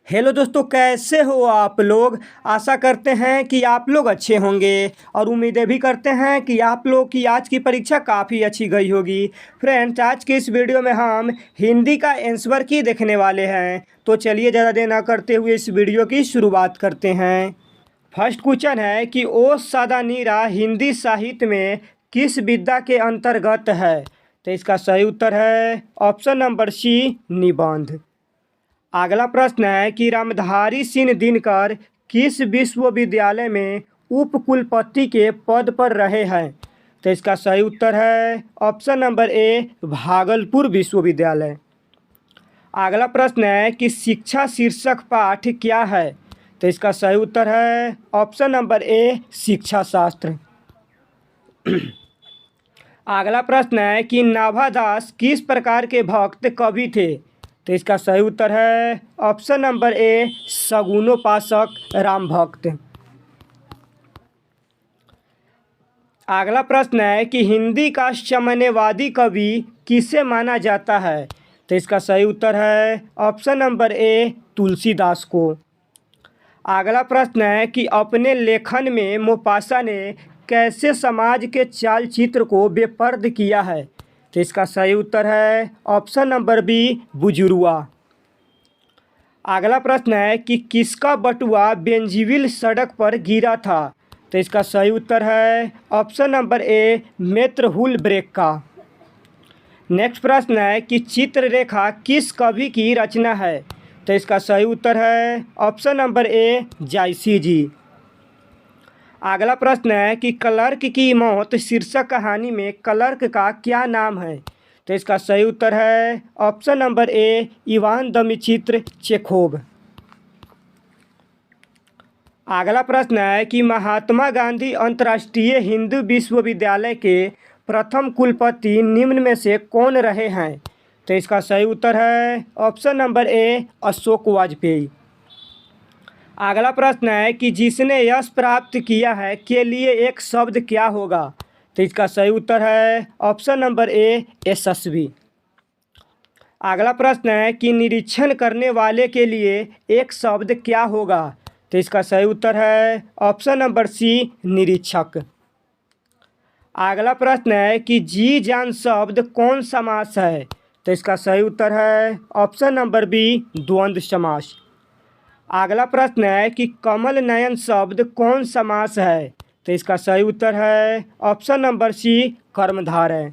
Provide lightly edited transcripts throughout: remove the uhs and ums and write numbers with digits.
Hello दोस्तों, कैसे हो आप लोग। आशा करते हैं कि आप लोग अच्छे होंगे और उम्मीदें भी करते हैं कि आप लोग की आज की परीक्षा काफ़ी अच्छी गई होगी। फ्रेंड्स, आज की इस वीडियो में हम हिंदी का आंसर की देखने वाले हैं। तो चलिए ज़्यादा देर ना करते हुए इस वीडियो की शुरुआत करते हैं। फर्स्ट क्वेश्चन है कि ओ सादा नीरा हिंदी साहित्य में किस विधा के अंतर्गत है। तो इसका सही उत्तर है ऑप्शन नंबर सी, निबंध। अगला प्रश्न है कि रामधारी सिंह दिनकर किस विश्वविद्यालय में उपकुलपति के पद पर रहे हैं। तो इसका सही उत्तर है ऑप्शन नंबर ए, भागलपुर विश्वविद्यालय। अगला प्रश्न है कि शिक्षा शीर्षक पाठ क्या है। तो इसका सही उत्तर है ऑप्शन नंबर ए, शिक्षा शास्त्र। अगला प्रश्न है कि नाभादास किस प्रकार के भक्त कवि थे। तो इसका सही उत्तर है ऑप्शन नंबर ए, सगुनोपासक राम भक्त। अगला प्रश्न है कि हिंदी का साम्यवादी कवि किसे माना जाता है। तो इसका सही उत्तर है ऑप्शन नंबर ए, तुलसीदास को। अगला प्रश्न है कि अपने लेखन में मोपासा ने कैसे समाज के चालचित्र को बेपर्द किया है। तो इसका सही उत्तर है ऑप्शन नंबर बी, बुजुर्वा। अगला प्रश्न है कि किसका बटुआ बेंजीविल सड़क पर गिरा था। तो इसका सही उत्तर है ऑप्शन नंबर ए, मेत्रहुल ब्रेक का। नेक्स्ट प्रश्न है कि चित्ररेखा किस कवि की रचना है। तो इसका सही उत्तर है ऑप्शन नंबर ए, जायसी जी। अगला प्रश्न है कि क्लर्क की मौत शीर्षक कहानी में क्लर्क का क्या नाम है। तो इसका सही उत्तर है option number A, Ivan Dmitri Chekhov. अगला प्रश्न है कि महात्मा गांधी अंतर्राष्ट्रीय हिंदू विश्वविद्यालय के प्रथम कुलपति निम्न में से कौन रहे हैं। तो इसका सही उत्तर है ऑप्शन नंबर ए, अशोक वाजपेयी। अगला प्रश्न है कि जिसने यश प्राप्त किया है के लिए एक शब्द क्या होगा। तो इसका सही उत्तर है ऑप्शन नंबर ए, यशस्वी। अगला प्रश्न है कि निरीक्षण करने वाले के लिए एक शब्द क्या होगा। तो इसका सही उत्तर है ऑप्शन नंबर सी, निरीक्षक। अगला प्रश्न है कि जी जान शब्द कौन समास है। तो इसका सही उत्तर है ऑप्शन नंबर बी, द्वंद्व समास। अगला प्रश्न है कि कमल नयन शब्द कौन समास है। तो इसका सही उत्तर है ऑप्शन नंबर सी, कर्मधारय।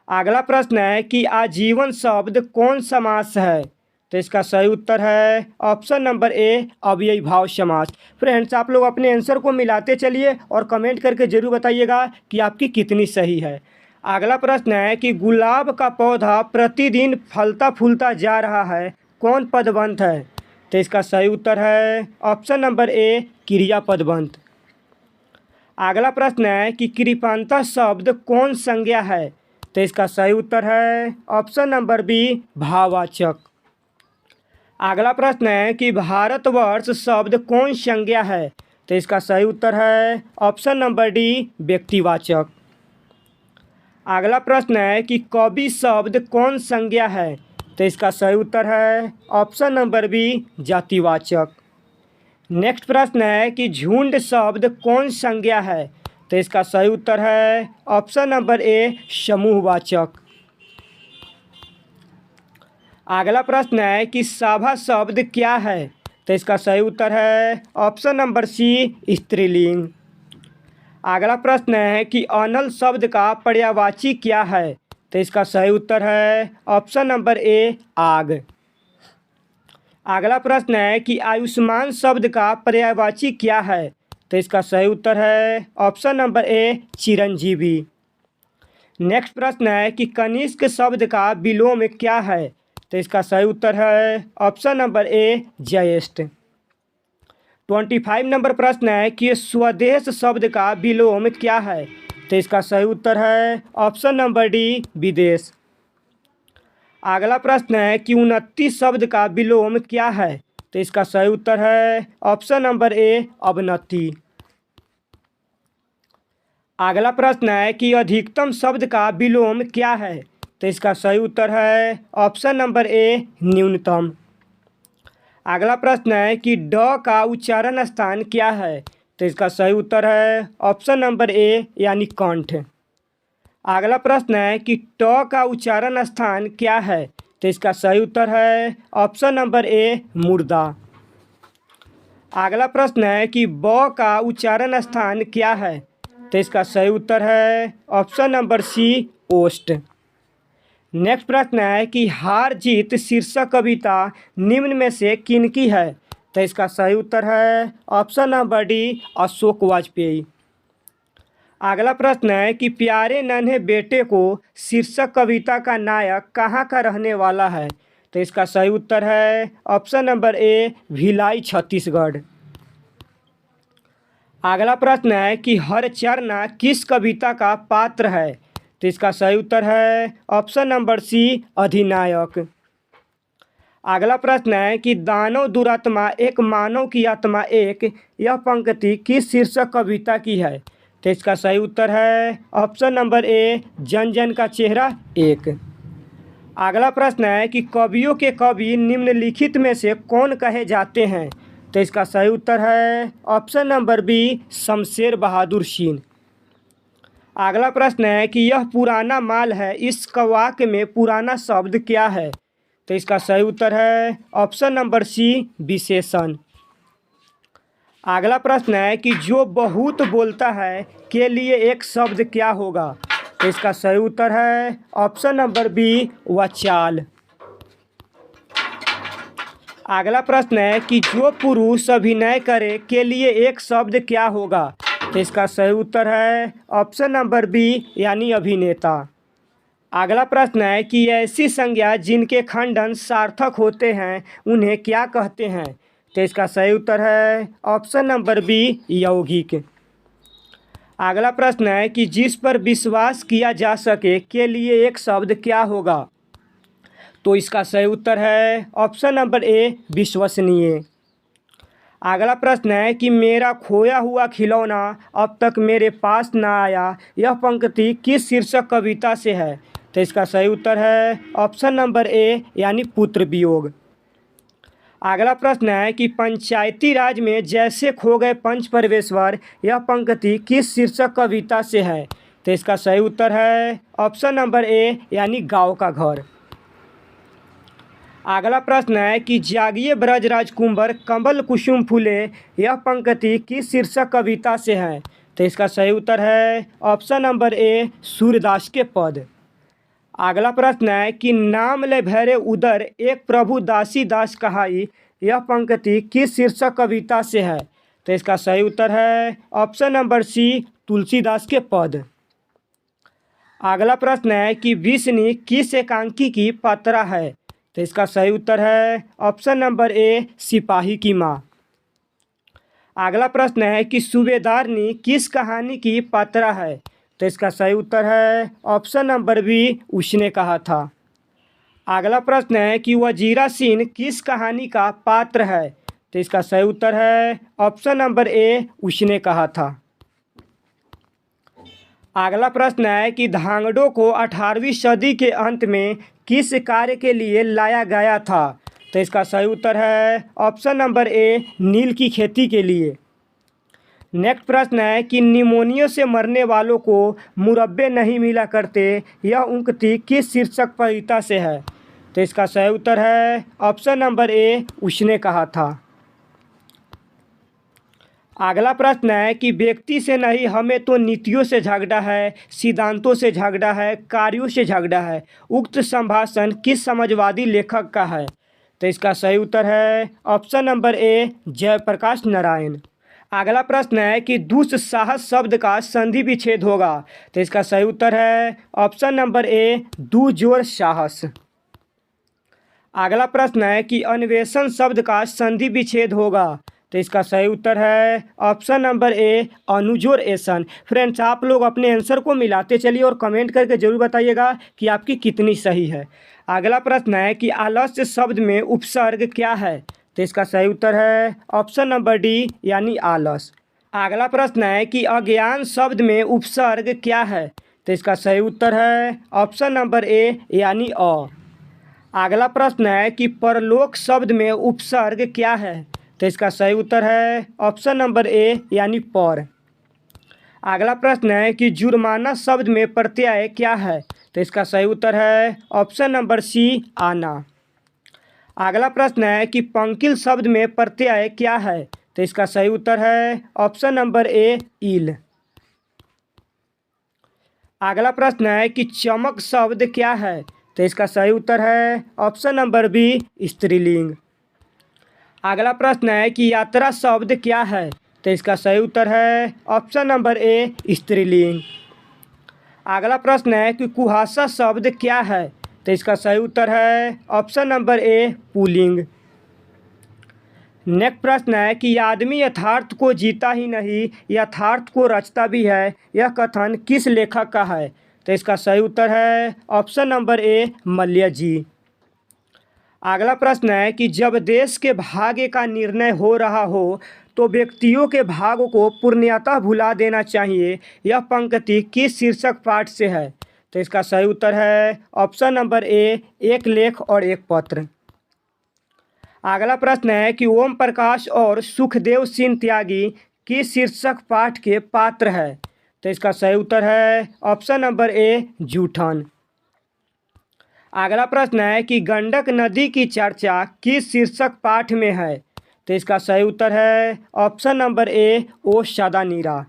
अगला प्रश्न है कि आजीवन शब्द कौन समास है। तो इसका सही उत्तर है ऑप्शन नंबर ए, अव्ययीभाव समास। फ्रेंड्स, आप लोग अपने आंसर को मिलाते चलिए और कमेंट करके ज़रूर बताइएगा कि आपकी कितनी सही है। अगला प्रश्न है कि गुलाब का पौधा प्रतिदिन फलता फूलता जा रहा है, कौन पदबंध है। तो इसका सही उत्तर है ऑप्शन नंबर ए, क्रियापदबंध। अगला प्रश्न है कि कृपांता शब्द कौन संज्ञा है। तो इसका सही उत्तर है ऑप्शन नंबर बी, भाववाचक। अगला प्रश्न है कि भारतवर्ष शब्द कौन संज्ञा है। तो इसका सही उत्तर है ऑप्शन नंबर डी, व्यक्तिवाचक। अगला प्रश्न है कि कवि शब्द कौन संज्ञा है। तो इसका सही उत्तर है ऑप्शन नंबर बी, जातिवाचक। नेक्स्ट प्रश्न है कि झुंड शब्द कौन संज्ञा है। तो इसका सही उत्तर है ऑप्शन नंबर ए, समूहवाचक। अगला प्रश्न है कि सभा शब्द क्या है। तो इसका सही उत्तर है ऑप्शन नंबर सी, स्त्रीलिंग। अगला प्रश्न है कि अनल शब्द का पर्यायवाची क्या है। तो इसका सही उत्तर है ऑप्शन नंबर ए, आग। अगला प्रश्न है कि आयुष्मान शब्द का पर्यायवाची क्या है। तो इसका सही उत्तर है ऑप्शन नंबर ए, चिरंजीवी। नेक्स्ट प्रश्न है कि कनिष्क शब्द का विलोम क्या है। तो इसका सही उत्तर है ऑप्शन नंबर ए, ज्येष्ठ। 25 नंबर प्रश्न है कि स्वदेश शब्द का विलोम क्या है। तो इसका सही उत्तर है ऑप्शन नंबर डी, विदेश। अगला प्रश्न है कि उन्नति शब्द का विलोम क्या है। तो इसका सही उत्तर है ऑप्शन नंबर ए, अवनति। अगला प्रश्न है कि अधिकतम शब्द का विलोम क्या है। तो इसका सही उत्तर है ऑप्शन नंबर ए, न्यूनतम। अगला प्रश्न है कि ड का उच्चारण स्थान क्या है? तो इसका सही उत्तर है ऑप्शन नंबर ए यानी कंठ। अगला प्रश्न है कि ट का उच्चारण स्थान क्या है? तो इसका सही उत्तर है ऑप्शन नंबर ए मुर्दा। अगला प्रश्न है कि ब का उच्चारण स्थान क्या है? तो इसका सही उत्तर है ऑप्शन नंबर सी ओष्ठ। नेक्स्ट प्रश्न है कि हार जीत शीर्षक कविता निम्न में से किनकी है? तो इसका सही उत्तर है option number D Ashok Vajpayee. अगला प्रश्न है कि प्यारे नन्हे बेटे को शीर्षक कविता का नायक कहाँ का रहने वाला है? तो इसका सही उत्तर है ऑप्शन नंबर ए भिलाई छत्तीसगढ़। अगला प्रश्न है कि हर चरना किस कविता का पात्र है? तो इसका सही उत्तर है ऑप्शन नंबर सी अधिनायक। अगला प्रश्न है कि दानव दुरात्मा एक मानव की आत्मा एक, यह पंक्ति किस शीर्षक कविता की है? तो इसका सही उत्तर है ऑप्शन नंबर ए जन जन का चेहरा एक। अगला प्रश्न है कि कवियों के कवि निम्नलिखित में से कौन कहे जाते हैं? तो इसका सही उत्तर है option number B Shamsher Bahadur Singh. अगला प्रश्न है कि यह पुराना माल है, इस वाक्य में पुराना शब्द क्या है? तो इसका सही उत्तर है ऑप्शन नंबर सी विशेषण। अगला प्रश्न है कि जो बहुत बोलता है के लिए एक शब्द क्या होगा? तो इसका सही उत्तर है ऑप्शन नंबर बी वाचाल। अगला प्रश्न है कि जो पुरुष अभिनय करे के लिए एक शब्द क्या होगा? तो इसका सही उत्तर है ऑप्शन नंबर बी यानी अभिनेता। अगला प्रश्न है कि ऐसी संज्ञा जिनके खंडन सार्थक होते हैं उन्हें क्या कहते हैं? तो इसका सही उत्तर है ऑप्शन नंबर बी यौगिक। अगला प्रश्न है कि जिस पर विश्वास किया जा सके के लिए एक शब्द क्या होगा? तो इसका सही उत्तर है ऑप्शन नंबर ए विश्वसनीय। अगला प्रश्न है कि मेरा खोया हुआ खिलौना अब तक मेरे पास ना आया, यह पंक्ति किस शीर्षक कविता से है? तो इसका सही उत्तर है ऑप्शन नंबर ए यानी पुत्र वियोग। अगला प्रश्न है कि पंचायती राज में जैसे खो गए पंच परमेश्वर, यह पंक्ति किस शीर्षक कविता से है? तो इसका सही उत्तर है ऑप्शन नंबर ए यानी गाँव का घर। अगला प्रश्न है कि जागिए ब्रजराज कुंवर कमल कुसुम फूले, यह पंक्ति किस शीर्षक कविता से है? तो इसका सही उत्तर है ऑप्शन नंबर ए सूरदास के पद। अगला प्रश्न है कि नाम ले भैरे उदर एक प्रभु दासी दास कहाई, यह पंक्ति किस शीर्षक कविता से है? तो इसका सही उत्तर है ऑप्शन नंबर सी तुलसीदास के पद। अगला प्रश्न है कि विष्णु किस एकांकी की पात्रा है? तो इसका सही उत्तर है ऑप्शन नंबर ए सिपाही की माँ। अगला प्रश्न है कि सूबेदारनी किस कहानी की पात्रा है? तो इसका सही उत्तर है ऑप्शन नंबर बी उसने कहा था। अगला प्रश्न है कि वजीरा सिंह किस कहानी का पात्र है? तो इसका सही उत्तर है ऑप्शन नंबर ए उसने कहा था। अगला प्रश्न है कि धांगड़ों को 18वीं सदी के अंत में किस कार्य के लिए लाया गया था? तो इसका सही उत्तर है ऑप्शन नंबर ए नील की खेती के लिए। नेक्स्ट प्रश्न है कि निमोनिया से मरने वालों को मुरब्बे नहीं मिला करते, यह उक्ति किस शीर्षक कविता से है? तो इसका सही उत्तर है ऑप्शन नंबर ए उसने कहा था। अगला प्रश्न है कि व्यक्ति से नहीं हमें तो नीतियों से झगड़ा है, सिद्धांतों से झगड़ा है, कार्यों से झगड़ा है, उक्त संभाषण किस समाजवादी लेखक का है? तो इसका सही उत्तर है option number A Jayaprakash Narayan. अगला प्रश्न है कि दुस्साहस शब्द का संधि विच्छेद होगा? तो इसका सही उत्तर है ऑप्शन नंबर ए दुर्जोर साहस। अगला प्रश्न है कि अन्वेषण शब्द का संधि विच्छेद होगा? तो इसका सही उत्तर है ऑप्शन नंबर ए अनुजोर एसन। फ्रेंड्स, आप लोग अपने आंसर को मिलाते चलिए और कमेंट करके जरूर बताइएगा कि आपकी कितनी सही है। अगला प्रश्न है कि आलस्य शब्द में उपसर्ग क्या है? तो इसका सही उत्तर है ऑप्शन नंबर डी यानी आलस। अगला प्रश्न है कि अज्ञान शब्द में उपसर्ग क्या है? तो इसका सही उत्तर है ऑप्शन नंबर ए यानी अ। अगला प्रश्न है कि परलोक शब्द में उपसर्ग क्या है? तो इसका सही उत्तर है ऑप्शन नंबर ए यानी पर। अगला प्रश्न है कि जुर्माना शब्द में प्रत्यय क्या है? तो इसका सही उत्तर है ऑप्शन नंबर सी आना। अगला प्रश्न है कि पंकिल शब्द में प्रत्यय क्या है? तो इसका सही उत्तर है ऑप्शन नंबर ए इल। अगला प्रश्न है कि चमक शब्द क्या है? तो इसका सही उत्तर है ऑप्शन नंबर बी स्त्रीलिंग। अगला प्रश्न है कि यात्रा शब्द क्या है? तो इसका सही उत्तर है ऑप्शन नंबर ए स्त्रीलिंग। अगला प्रश्न है कि कुहासा शब्द क्या है? तो इसका सही उत्तर है ऑप्शन नंबर ए पुल्लिंग। नेक्स्ट प्रश्न है कि आदमी यथार्थ को जीता ही नहीं यथार्थ को रचता भी है, यह कथन किस लेखक का है? तो इसका सही उत्तर है ऑप्शन नंबर ए मल्य जी। अगला प्रश्न है कि जब देश के भाग्य का निर्णय हो रहा हो तो व्यक्तियों के भाग्य को पूर्णतः भुला देना चाहिए, यह पंक्ति किस शीर्षक पाठ से है? तो इसका सही उत्तर है ऑप्शन नंबर ए एक लेख और एक पत्र। अगला प्रश्न है कि ओम प्रकाश और सुखदेव सिंह त्यागी किस शीर्षक पाठ के पात्र है? तो इसका सही उत्तर है ऑप्शन नंबर ए जूठन। अगला प्रश्न है कि गंडक नदी की चर्चा किस शीर्षक पाठ में है? तो इसका सही उत्तर है ऑप्शन नंबर ए ओ सदा नीरा।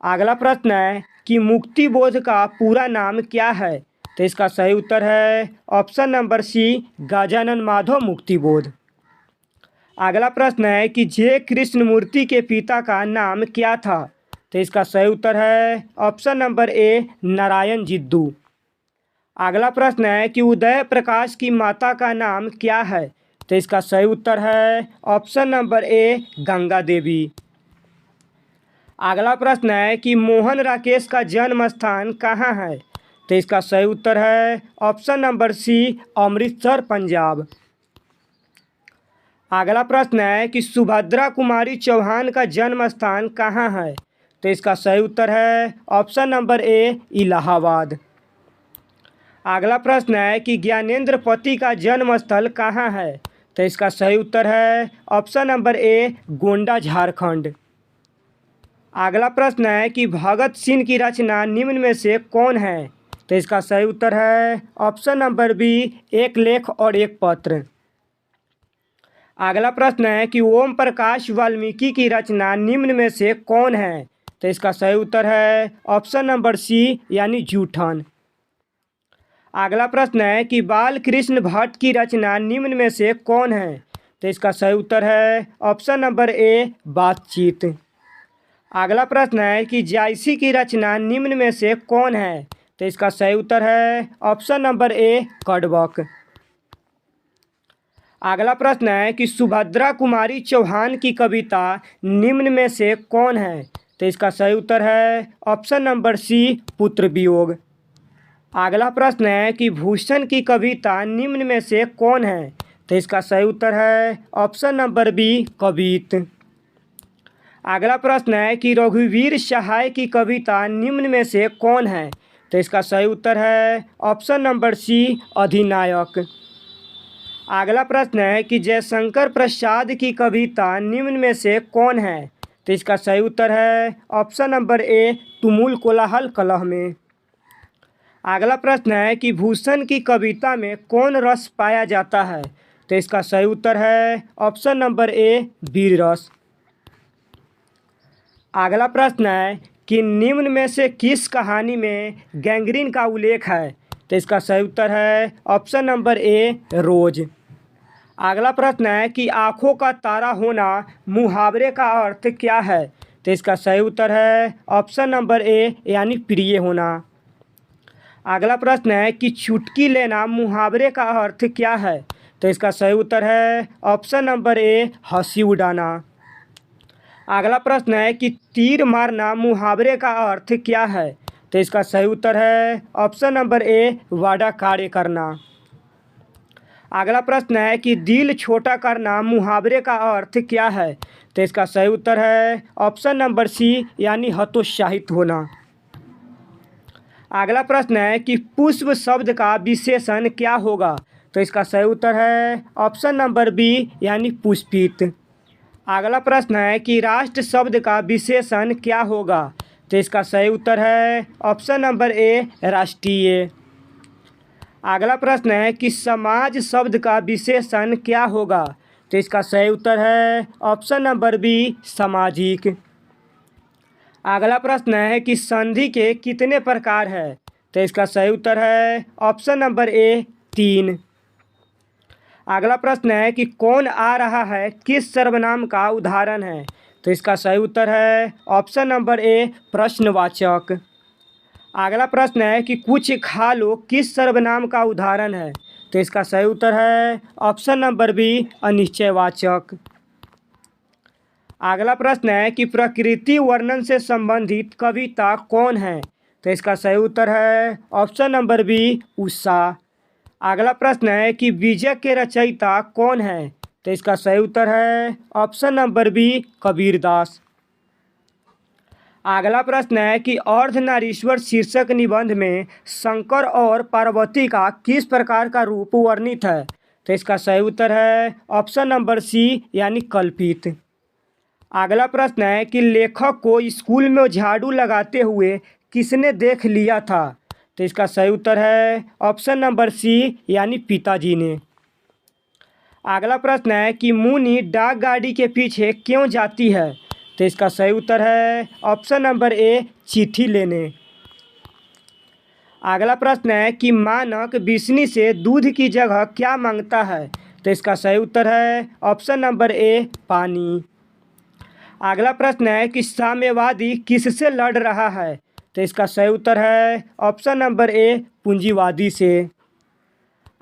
अगला प्रश्न है कि मुक्ति बोध का पूरा नाम क्या है? तो इसका सही उत्तर है option number C Gajanan Madhav Muktibodh. अगला प्रश्न है कि जे कृष्णमूर्ति के पिता का नाम क्या था? तो इसका सही उत्तर है ऑप्शन नंबर ए नारायण जिद्दू। अगला प्रश्न है कि उदय प्रकाश की माता का नाम क्या है? तो इसका सही उत्तर है ऑप्शन नंबर ए गंगा देवी। अगला प्रश्न है कि मोहन राकेश का जन्म स्थान कहाँ है? तो इसका सही उत्तर है option number C Amritsar Punjab. अगला प्रश्न है कि सुभद्रा कुमारी चौहान का जन्म स्थान कहाँ है? तो इसका सही उत्तर है ऑप्शन नंबर ए इलाहाबाद। अगला प्रश्न है कि ज्ञानेंद्र पति का जन्म स्थल कहाँ है? तो इसका सही उत्तर है ऑप्शन नंबर ए गोंडा झारखंड। अगला प्रश्न है कि भगत सिंह की रचना निम्न में से कौन है? तो इसका सही उत्तर है ऑप्शन नंबर बी एक लेख और एक पत्र। अगला प्रश्न है कि ओम प्रकाश वाल्मीकि की रचना निम्न में से कौन है? तो इसका सही उत्तर है ऑप्शन नंबर सी यानी जूठन। अगला प्रश्न है कि बाल कृष्ण भट्ट की रचना निम्न में से कौन है? तो इसका सही उत्तर है ऑप्शन नंबर ए बातचीत। अगला प्रश्न है कि जायसी की रचना निम्न में से कौन है? तो इसका सही उत्तर है ऑप्शन नंबर ए कड़बक। अगला प्रश्न है कि सुभद्रा कुमारी चौहान की कविता निम्न में से कौन है? तो इसका सही उत्तर है ऑप्शन नंबर सी पुत्र वियोग। अगला प्रश्न है कि भूषण की कविता निम्न में से कौन है? तो इसका सही उत्तर है ऑप्शन नंबर बी कवित। अगला प्रश्न है कि रघुवीर सहाय की कविता निम्न में से कौन है? तो इसका सही उत्तर है ऑप्शन नंबर सी अधिनायक। अगला प्रश्न है कि जयशंकर प्रसाद की कविता निम्न में से कौन है? तो इसका सही उत्तर है ऑप्शन नंबर ए तुमुल कोलाहल कलह में। अगला प्रश्न है कि भूषण की कविता में कौन रस पाया जाता है? तो इसका सही उत्तर है ऑप्शन नंबर ए वीर रस। अगला प्रश्न है कि निम्न में से किस कहानी में गैंग्रीन का उल्लेख है? तो इसका सही उत्तर है ऑप्शन नंबर ए रोज। अगला प्रश्न है कि आँखों का तारा होना मुहावरे का अर्थ क्या है? तो इसका सही उत्तर है ऑप्शन नंबर ए यानी प्रिय होना। अगला प्रश्न है कि चुटकी लेना मुहावरे का अर्थ क्या है? तो इसका सही उत्तर है ऑप्शन नंबर ए हंसी उड़ाना। अगला प्रश्न है कि तीर मारना मुहावरे का अर्थ क्या है? तो इसका सही उत्तर है ऑप्शन नंबर ए वादा कार्य करना। अगला प्रश्न है कि दिल छोटा करना मुहावरे का अर्थ क्या है? तो इसका सही उत्तर है ऑप्शन नंबर सी यानी हतोत्साहित होना। अगला प्रश्न है कि पुष्प शब्द का विशेषण क्या होगा? तो इसका सही उत्तर है ऑप्शन नंबर बी यानी पुष्पित। अगला प्रश्न है कि राष्ट्र शब्द का विशेषण क्या होगा? तो इसका सही उत्तर है ऑप्शन नंबर ए राष्ट्रीय। अगला प्रश्न है कि समाज शब्द का विशेषण क्या होगा? तो इसका सही उत्तर है ऑप्शन नंबर बी सामाजिक। अगला प्रश्न है कि संधि के कितने प्रकार हैं? तो इसका सही उत्तर है ऑप्शन नंबर ए 3। अगला प्रश्न है कि कौन आ रहा है किस सर्वनाम का उदाहरण है? तो इसका सही उत्तर है ऑप्शन नंबर ए प्रश्नवाचक। अगला प्रश्न है कि कुछ खा लो किस सर्वनाम का उदाहरण है? तो इसका सही उत्तर है ऑप्शन नंबर बी अनिश्चयवाचक। अगला प्रश्न है कि प्रकृति वर्णन से संबंधित कविता कौन है? तो इसका सही उत्तर है ऑप्शन नंबर बी उषा। अगला प्रश्न है कि विजय के रचयिता कौन है? तो इसका सही उत्तर है ऑप्शन नंबर बी कबीरदास। अगला प्रश्न है कि अर्धनारीश्वर शीर्षक निबंध में शंकर और पार्वती का किस प्रकार का रूप वर्णित है? तो इसका सही उत्तर है ऑप्शन नंबर सी यानी कल्पित। अगला प्रश्न है कि लेखक को स्कूल में झाड़ू लगाते हुए किसने देख लिया था? तो इसका सही उत्तर है ऑप्शन नंबर सी यानी पिताजी ने। अगला प्रश्न है कि मुनि डाक गाड़ी के पीछे क्यों जाती है? तो इसका सही उत्तर है ऑप्शन नंबर ए चिट्ठी लेने। अगला प्रश्न है कि मानक बिस्नी से दूध की जगह क्या मांगता है? तो इसका सही उत्तर है ऑप्शन नंबर ए पानी। अगला प्रश्न है कि साम्यवादी किससे लड़ रहा है? तो इसका सही उत्तर है ऑप्शन नंबर ए पूंजीवादी से।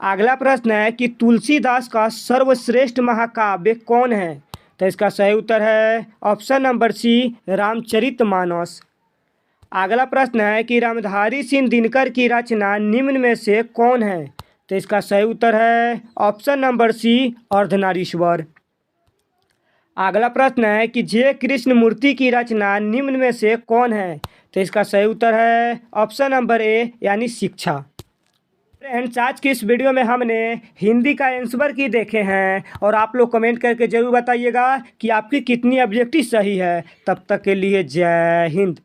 अगला प्रश्न है कि तुलसीदास का सर्वश्रेष्ठ महाकाव्य कौन है? तो इसका सही उत्तर है ऑप्शन नंबर सी रामचरितमानस। अगला प्रश्न है कि रामधारी सिंह दिनकर की रचना निम्न में से कौन है? तो इसका सही उत्तर है ऑप्शन नंबर सी अर्धनारीश्वर। अगला प्रश्न है कि जे कृष्णमूर्ति की रचना निम्न में से कौन है? तो इसका सही उत्तर है ऑप्शन नंबर ए यानी शिक्षा। फ्रेंड्स, आज की इस वीडियो में हमने हिंदी का आंसर की देखे हैं और आप लोग कमेंट करके ज़रूर बताइएगा कि आपकी कितनी ऑब्जेक्टिव सही है। तब तक के लिए जय हिंद।